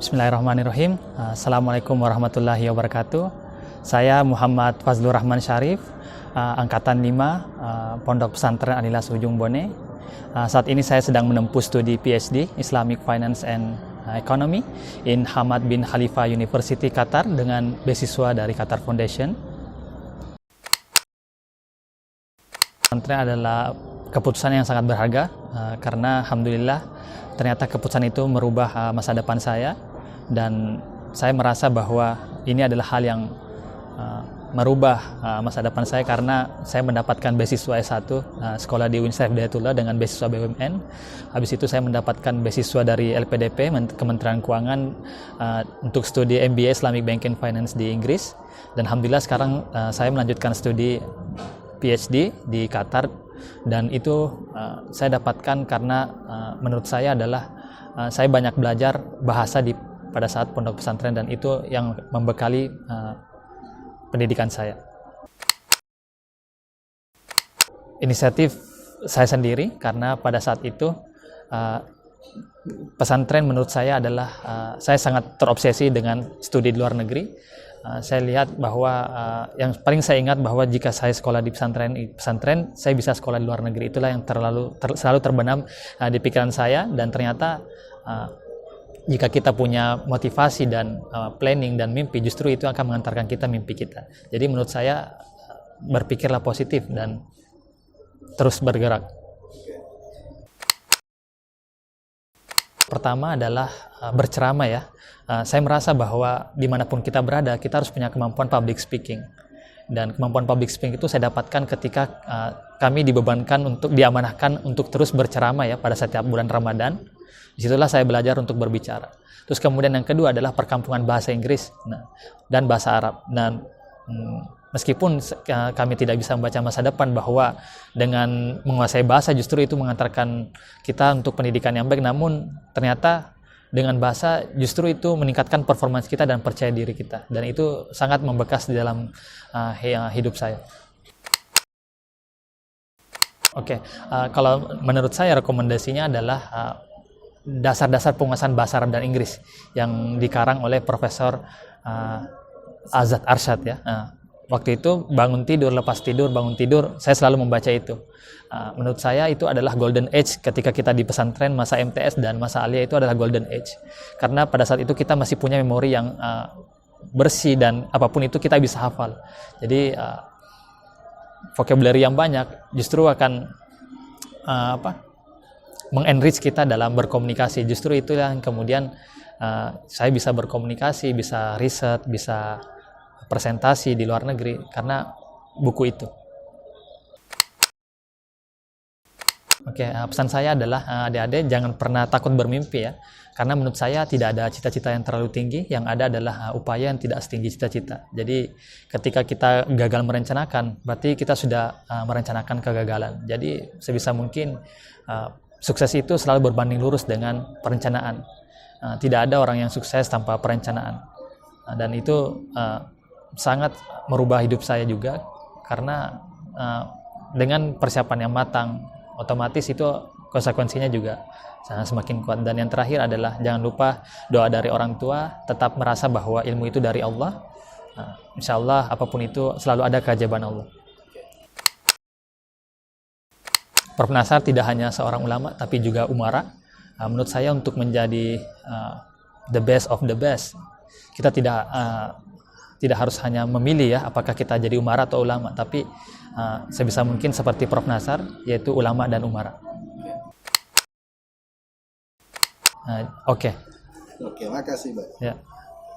Bismillahirrahmanirrahim. Assalamualaikum warahmatullahi wabarakatuh. Saya Muhammad Fazlur Rahman Syarif, Angkatan 5, Pondok Pesantren Al-Ikhlas Ujung Bone. Saat ini saya sedang menempuh studi PhD Islamic Finance and Economy in Hamad bin Khalifa University, Qatar dengan beasiswa dari Qatar Foundation. Pesantren adalah keputusan yang sangat berharga karena alhamdulillah ternyata keputusan itu merubah masa depan saya, dan saya merasa bahwa ini adalah hal yang merubah masa depan saya karena saya mendapatkan beasiswa S1 sekolah di Universitas Hidayatullah dengan beasiswa BUMN. Habis itu saya mendapatkan beasiswa dari LPDP, Kementerian Keuangan, untuk studi MBA Islamic Banking Finance di Inggris, dan alhamdulillah sekarang saya melanjutkan studi PhD di Qatar. Dan itu saya dapatkan karena menurut saya adalah saya banyak belajar bahasa pada saat pondok pesantren, dan itu yang membekali pendidikan saya. Inisiatif saya sendiri karena pada saat itu pesantren menurut saya adalah saya sangat terobsesi dengan studi di luar negeri. Saya lihat bahwa yang paling saya ingat bahwa jika saya sekolah di pesantren saya bisa sekolah di luar negeri. Itulah yang selalu terbenam di pikiran saya, dan ternyata jika kita punya motivasi dan planning dan mimpi, justru itu akan mengantarkan kita mimpi kita. Jadi menurut saya berpikirlah positif dan terus bergerak. Pertama adalah berceramah ya. Saya merasa bahwa dimanapun kita berada, kita harus punya kemampuan public speaking. Dan kemampuan public speaking itu saya dapatkan ketika kami diamanahkan untuk terus berceramah ya pada setiap bulan Ramadan. Disitulah saya belajar untuk berbicara. Terus kemudian yang kedua adalah perkampungan bahasa Inggris dan bahasa Arab. Dan meskipun kami tidak bisa membaca masa depan bahwa dengan menguasai bahasa justru itu mengantarkan kita untuk pendidikan yang baik, namun ternyata dengan bahasa justru itu meningkatkan performance kita dan percaya diri kita, dan itu sangat membekas di dalam hidup saya. Kalau menurut saya rekomendasinya adalah dasar-dasar penguasaan bahasa Arab dan Inggris yang dikarang oleh Profesor Azad Arsyad ya. Waktu itu bangun tidur, lepas tidur, bangun tidur, saya selalu membaca itu. Menurut saya itu adalah golden age ketika kita di pesantren, masa MTS dan masa Aliyah itu adalah golden age. Karena pada saat itu kita masih punya memori yang bersih, dan apapun itu kita bisa hafal. Jadi vocabulary yang banyak justru akan mengenrich kita dalam berkomunikasi. Justru itu yang kemudian saya bisa berkomunikasi, bisa riset, bisa presentasi di luar negeri karena buku itu. Pesan saya adalah adik-adik jangan pernah takut bermimpi ya, karena menurut saya tidak ada cita-cita yang terlalu tinggi, yang ada adalah upaya yang tidak setinggi cita-cita. Jadi ketika kita gagal merencanakan, berarti kita sudah merencanakan kegagalan. Jadi sebisa mungkin sukses itu selalu berbanding lurus dengan perencanaan. Tidak ada orang yang sukses tanpa perencanaan, dan itu sangat merubah hidup saya juga, karena dengan persiapan yang matang otomatis itu konsekuensinya juga semakin kuat. Dan yang terakhir adalah jangan lupa doa dari orang tua, tetap merasa bahwa ilmu itu dari Allah. Insya Allah apapun itu selalu ada keajaiban Allah. Prof. Nasar tidak hanya seorang ulama tapi juga umara. Menurut saya untuk menjadi the best of the best, kita tidak harus hanya memilih ya apakah kita jadi umara atau ulama, tapi sebisa mungkin seperti Prof. Nasar, yaitu ulama dan umara. Oke, makasih, Pak. Ya.